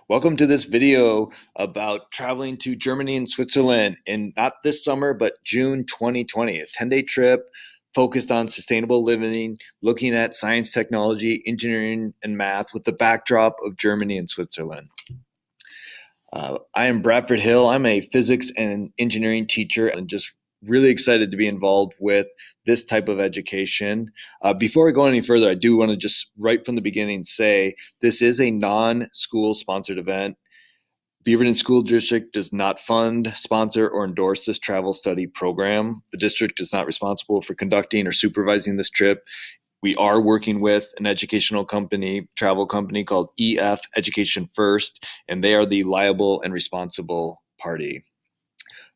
Welcome to this video about traveling to Germany and Switzerland in not this summer, but June 2020, a 10-day trip focused on sustainable living, looking at science, technology, engineering, and math with the backdrop of Germany and Switzerland. I am Bradford Hill. I'm a physics and engineering teacher and just really excited to be involved with this type of education. Before I go any further, I do want to just right from the beginning say this is a non-school sponsored event. Beaverton School District does not fund, sponsor, or endorse this travel study program. The district is not responsible for conducting or supervising this trip. We are working with an educational company, travel company called EF Education First, and they are the liable and responsible party.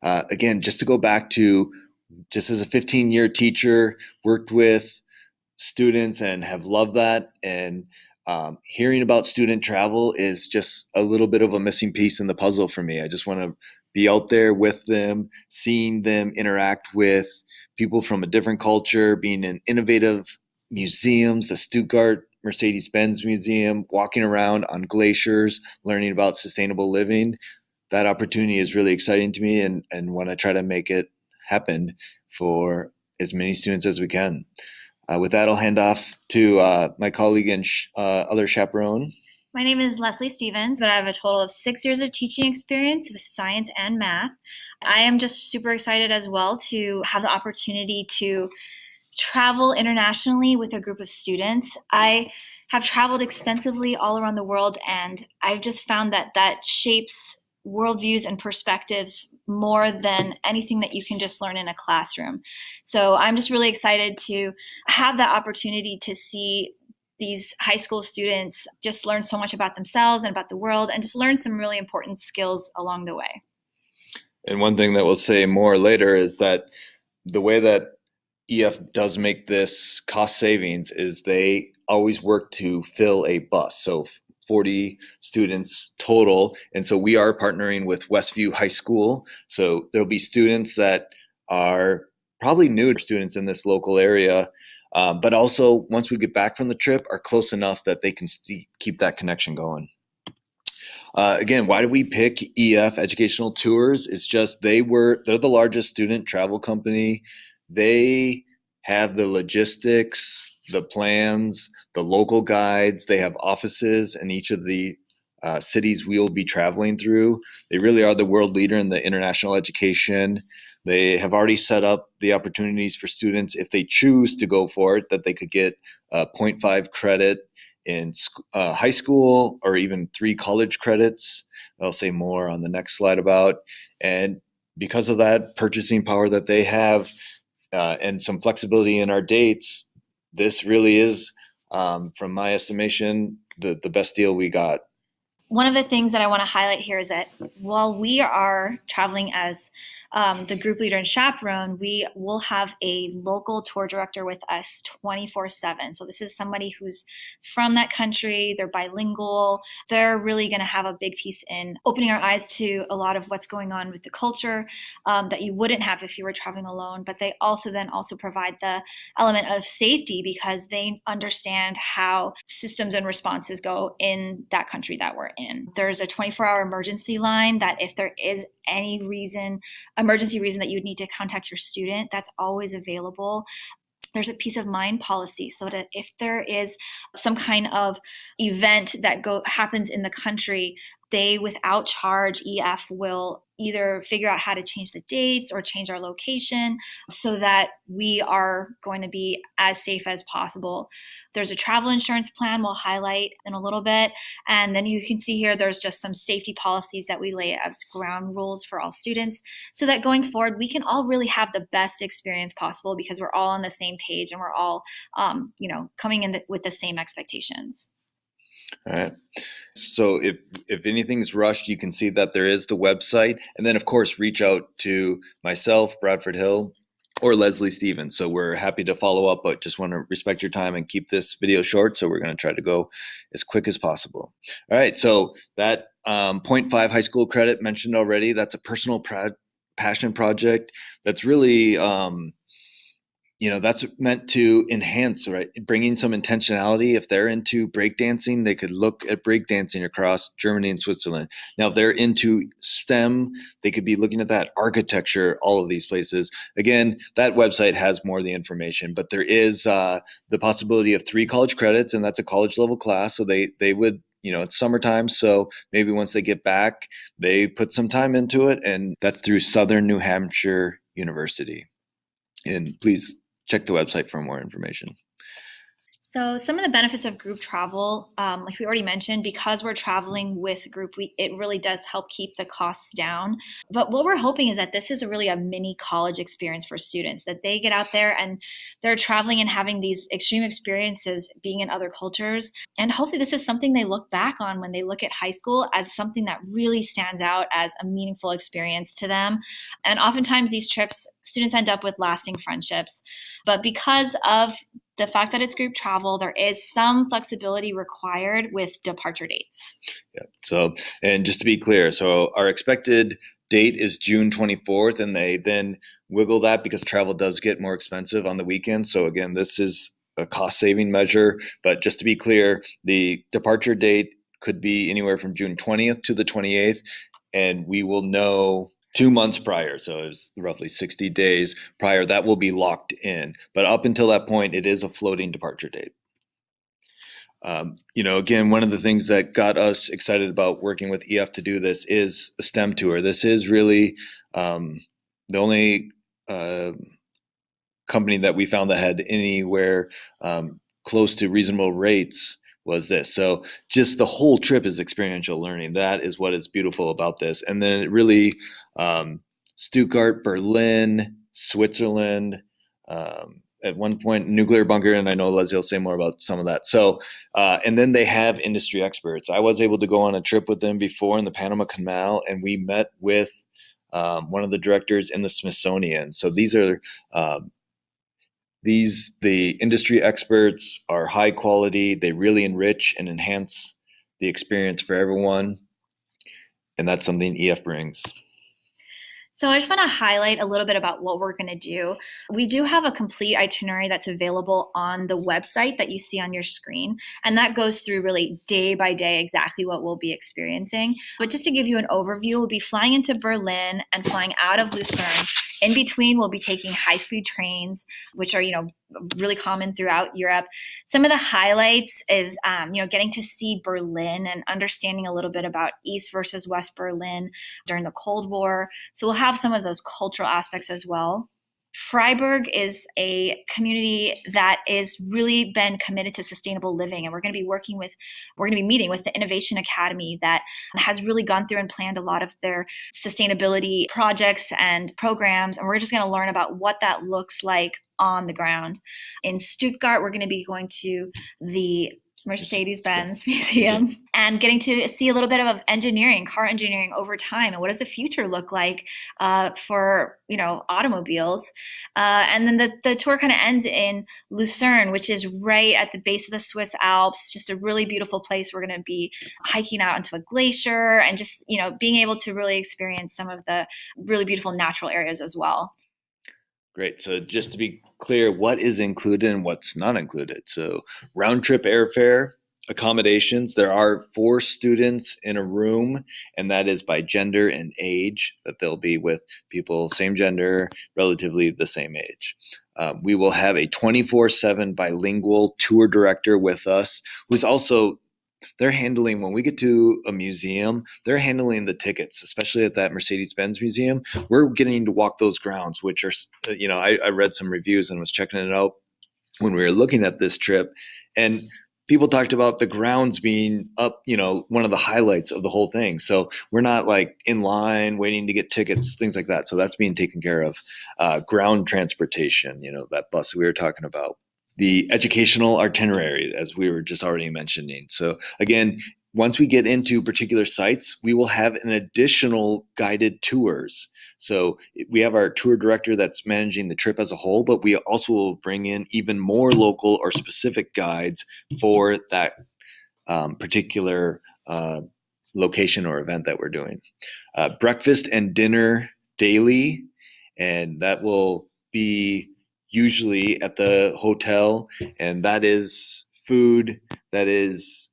Again, just to go back to, just as a 15-year teacher, worked with students and have loved that. And hearing about student travel is just a little bit of a missing piece in the puzzle for me. I just want to be out there with them, seeing them interact with people from a different culture, being in innovative museums, the Stuttgart Mercedes-Benz Museum, walking around on glaciers, learning about sustainable living. That opportunity is really exciting to me and want to try to make it happen for as many students as we can. With that, I'll hand off to my colleague and other chaperone. My name is Leslie Stevens, but I have a total of 6 years of teaching experience with science and math. I am just super excited as well to have the opportunity to travel internationally with a group of students. I have traveled extensively all around the world, and I've just found that that shapes worldviews and perspectives more than anything that you can just learn in a classroom. So I'm just really excited to have that opportunity to see these high school students just learn so much about themselves and about the world and just learn some really important skills along the way. And one thing that we'll say more later is that the way that EF does make this cost savings is they always work to fill a bus. So 40 students total. And so we are partnering with Westview High School. So there'll be students that are probably new students in this local area, but also once we get back from the trip are close enough that they can keep that connection going. Again, why do we pick EF Educational Tours? It's just they're the largest student travel company. They have the logistics, the plans, the local guides. They have offices in each of the cities we'll be traveling through. They really are the world leader in the international education. They have already set up the opportunities for students, if they choose to go for it, that they could get 0.5 credit in high school or even 3 college credits. I'll say more on the next slide about. And because of that purchasing power that they have and some flexibility in our dates, this really is, from my estimation, the best deal we got. One of the things that I want to highlight here is that while we are traveling as the group leader and chaperone, we will have a local tour director with us 24/7. So this is somebody who's from that country, they're bilingual, they're really going to have a big piece in opening our eyes to a lot of what's going on with the culture that you wouldn't have if you were traveling alone. But they also provide the element of safety because they understand how systems and responses go in that country that we're in. There's a 24-hour emergency line that if there is any emergency reason that you would need to contact your student, that's always available. There's a peace of mind policy so that if there is some kind of event that happens in the country, they, without charge, EF will either figure out how to change the dates or change our location so that we are going to be as safe as possible. There's a travel insurance plan we'll highlight in a little bit. And then you can see here, there's just some safety policies that we lay as ground rules for all students so that going forward, we can all really have the best experience possible because we're all on the same page and we're all, coming in with the same expectations. All right. So if anything's rushed, you can see that there is the website. And then, of course, reach out to myself, Bradford Hill, or Leslie Stevens. So we're happy to follow up, but just want to respect your time and keep this video short. So we're going to try to go as quick as possible. All right. So that 0.5 high school credit mentioned already, that's a personal passion project. That's really that's meant to enhance, right? Bringing some intentionality. If they're into breakdancing, they could look at breakdancing across Germany and Switzerland. Now, if they're into STEM, they could be looking at that, architecture, all of these places. Again, that website has more of the information, but there is the possibility of 3 college credits, and that's a college level class. So they would, it's summertime. So maybe once they get back, they put some time into it, and that's through Southern New Hampshire University. And please check the website for more information. So some of the benefits of group travel, like we already mentioned, because we're traveling with a group, it really does help keep the costs down. But what we're hoping is that this is really a mini college experience for students, that they get out there and they're traveling and having these extreme experiences being in other cultures. And hopefully this is something they look back on when they look at high school as something that really stands out as a meaningful experience to them. And oftentimes these trips, students end up with lasting friendships. But because of the fact that it's group travel, there is some flexibility required with departure dates. Yeah. So, and just to be clear, so our expected date is June 24th, and they then wiggle that because travel does get more expensive on the weekend. So again, this is a cost saving measure, but just to be clear, the departure date could be anywhere from June 20th to the 28th, and we will know 2 months prior, so it's roughly 60 days prior, that will be locked in. But up until that point, it is a floating departure date. Again, one of the things that got us excited about working with EF to do this is a STEM tour. This is really the only company that we found that had anywhere close to reasonable rates was this. So just the whole trip is experiential learning. That is what is beautiful about this. And then it really Stuttgart, Berlin, Switzerland, at one point nuclear bunker, and I know Leslie will say more about some of that. So and then they have industry experts. I was able to go on a trip with them before in the Panama Canal, and we met with one of the directors in the Smithsonian. So these are the industry experts are high quality. They really enrich and enhance the experience for everyone. And that's something EF brings. So I just want to highlight a little bit about what we're going to do. We do have a complete itinerary that's available on the website that you see on your screen. And that goes through really day by day exactly what we'll be experiencing. But just to give you an overview, we'll be flying into Berlin and flying out of Lucerne. In between, we'll be taking high-speed trains, which are, really common throughout Europe. Some of the highlights is, getting to see Berlin and understanding a little bit about East versus West Berlin during the Cold War. So we'll have some of those cultural aspects as well. Freiburg is a community that is really been committed to sustainable living, and we're going to be meeting with the Innovation Academy that has really gone through and planned a lot of their sustainability projects and programs, and we're just going to learn about what that looks like on the ground. In Stuttgart, we're going to be going to the Mercedes-Benz Museum and getting to see a little bit of car engineering over time, and what does the future look like for automobiles. And then the tour kind of ends in Lucerne, which is right at the base of the Swiss Alps, just a really beautiful place. We're going to be hiking out onto a glacier and just being able to really experience some of the really beautiful natural areas as well. Great. So just to be clear, what is included and what's not included? So round trip airfare, accommodations. There are 4 students in a room, and that is by gender and age, that they'll be with people same gender, relatively the same age. We will have a 24/7 bilingual tour director with us, who's also they're handling, when we get to a museum, they're handling the tickets, especially at that Mercedes-Benz museum. We're getting to walk those grounds, which are, I read some reviews and was checking it out when we were looking at this trip. And people talked about the grounds being up, one of the highlights of the whole thing. So we're not like in line waiting to get tickets, things like that. So that's being taken care of. Ground transportation, that bus we were talking about. The educational itinerary, as we were just already mentioning. So again, once we get into particular sites, we will have an additional guided tours. So we have our tour director that's managing the trip as a whole, but we also will bring in even more local or specific guides for that particular location or event that we're doing. Breakfast and dinner daily, and that will be usually at the hotel, and that is food that is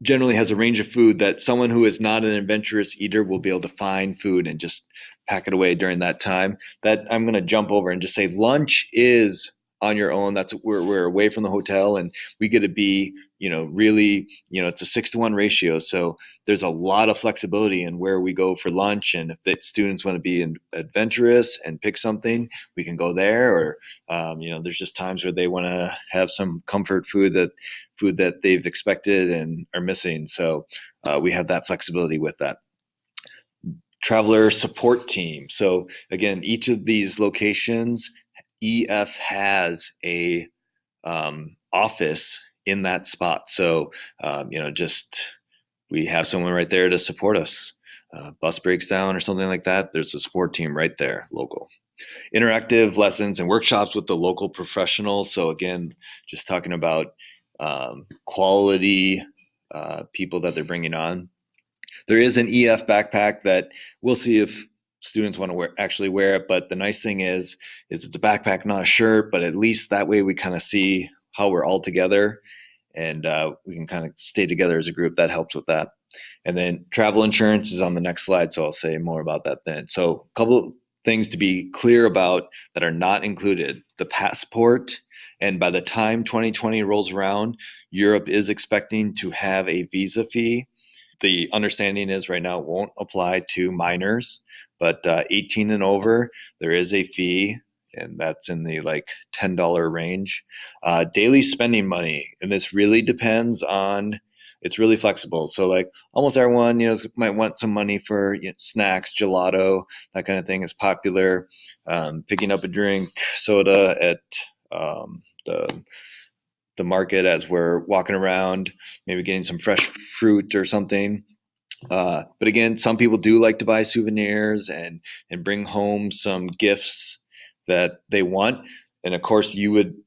generally has a range of food that someone who is not an adventurous eater will be able to find food and just pack it away during that time. That I'm going to jump over and just say lunch is on your own. That's we're away from the hotel, and we get to be, really, it's a 6-to-1 ratio. So there's a lot of flexibility in where we go for lunch. And if the students want to be adventurous and pick something, we can go there. Or, there's just times where they want to have some comfort food that they've expected and are missing. So we have that flexibility with that. Traveler support team. So again, each of these locations, EF has a office in that spot. So, we have someone right there to support us. Bus breaks down or something like that, there's a support team right there, local. Interactive lessons and workshops with the local professionals. So again, just talking about quality people that they're bringing on. There is an EF backpack that we'll see if students want to actually wear it. But the nice thing is it's a backpack, not a shirt, but at least that way we kind of see how we're all together, and we can kind of stay together as a group. That helps with that. And then travel insurance is on the next slide, so I'll say more about that then. So a couple things to be clear about that are not included: the passport. And by the time 2020 rolls around, Europe is expecting to have a visa fee. The understanding is right now it won't apply to minors, but 18 and over, there is a fee, and that's in the $10 range. Daily spending money, and this really depends on, it's really flexible. So almost everyone, might want some money for snacks, gelato, that kind of thing is popular. Picking up a drink, soda at the market as we're walking around, maybe getting some fresh fruit or something. But again, some people do like to buy souvenirs and bring home some gifts that they want. And of course,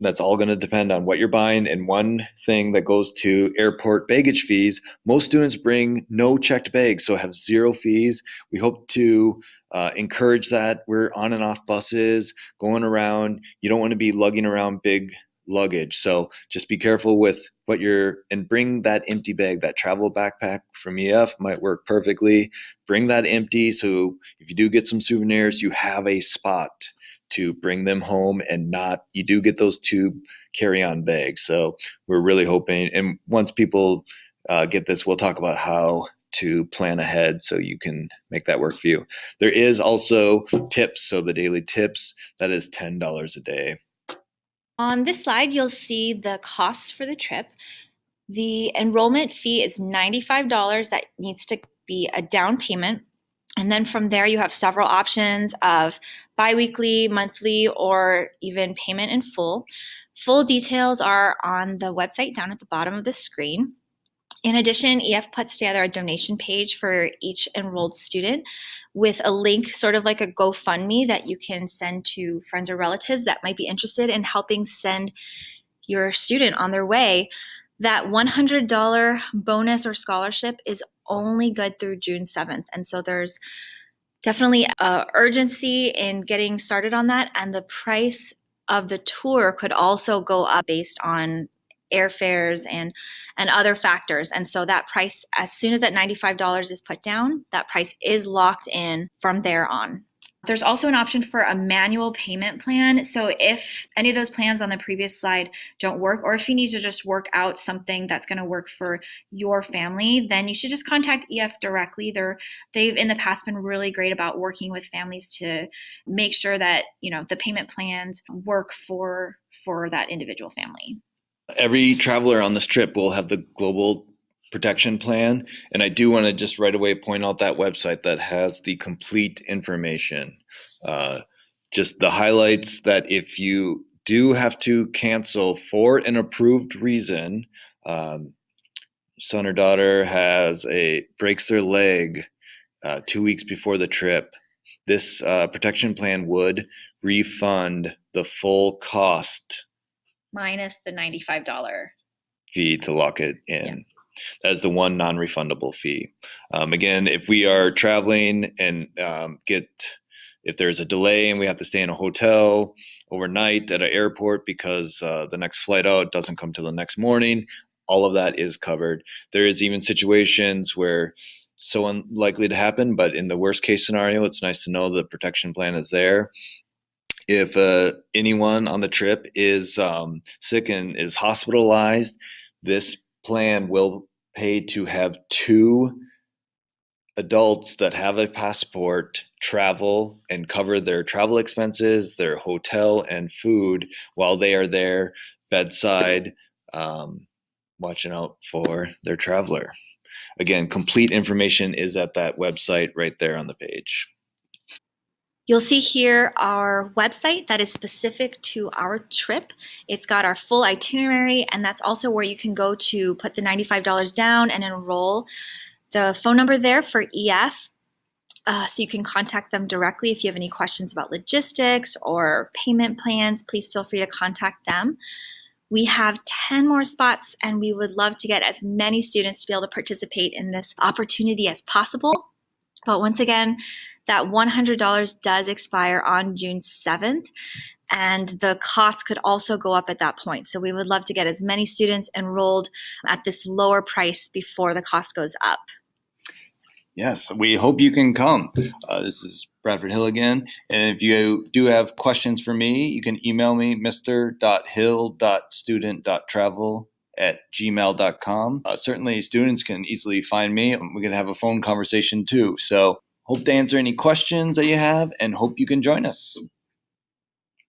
that's all going to depend on what you're buying. And one thing that goes to airport baggage fees, most students bring no checked bags, so have zero fees. We hope to encourage that. We're on and off buses, going around. You don't want to be lugging around big luggage. So just be careful with and bring that empty bag. That travel backpack from EF might work perfectly. Bring that empty, so if you do get some souvenirs, you have a spot to bring them home, and you do get those 2 carry-on bags. So we're really hoping, and once people get this, we'll talk about how to plan ahead so you can make that work for you. There is also tips. So the daily tips, that is $10 a day. On this slide, you'll see the costs for the trip. The enrollment fee is $95. That needs to be a down payment. And then from there, you have several options of biweekly, monthly, or even payment in full. Full details are on the website down at the bottom of the screen. In addition, EF puts together a donation page for each enrolled student with a link, sort of like a GoFundMe, that you can send to friends or relatives that might be interested in helping send your student on their way. That $100 bonus or scholarship is only good through June 7th. And so there's definitely urgency in getting started on that. And the price of the tour could also go up based on airfares and other factors. And so that price, as soon as that $95 is put down, that price is locked in from there on. There's also an option for a manual payment plan. So if any of those plans on the previous slide don't work, or if you need to just work out something that's going to work for your family, then you should just contact EF directly. They've in the past been really great about working with families to make sure that the payment plans work for that individual family. Every traveler on this trip will have the global protection plan. And I do want to just right away point out that website that has the complete information. Just the highlights that if you do have to cancel for an approved reason, son or daughter breaks their leg 2 weeks before the trip, this protection plan would refund the full cost minus the $95 fee to lock it in. Yeah. That is the one non-refundable fee. Again, if we are traveling and if there's a delay and we have to stay in a hotel overnight at an airport because the next flight out doesn't come till the next morning, all of that is covered. There is even situations where so unlikely to happen, but in the worst case scenario, it's nice to know the protection plan is there. If anyone on the trip is sick and is hospitalized, this plan will pay to have 2 adults that have a passport travel and cover their travel expenses, their hotel and food while they are there bedside, watching out for their traveler. Again, complete information is at that website right there on the page. You'll see here our website that is specific to our trip. It's got our full itinerary, and that's also where you can go to put the $95 down and enroll. The phone number there for EF, so you can contact them directly if you have any questions about logistics or payment plans. Please feel free to contact them. We have 10 more spots, and we would love to get as many students to be able to participate in this opportunity as possible. But once again, that $100 does expire on June 7th, and the cost could also go up at that point. So we would love to get as many students enrolled at this lower price before the cost goes up. Yes, we hope you can come. This is Bradford Hill again. And if you do have questions for me, you can email me, mr.hill.student.travel@gmail.com. Certainly, students can easily find me. We can have a phone conversation too. So hope to answer any questions that you have and hope you can join us.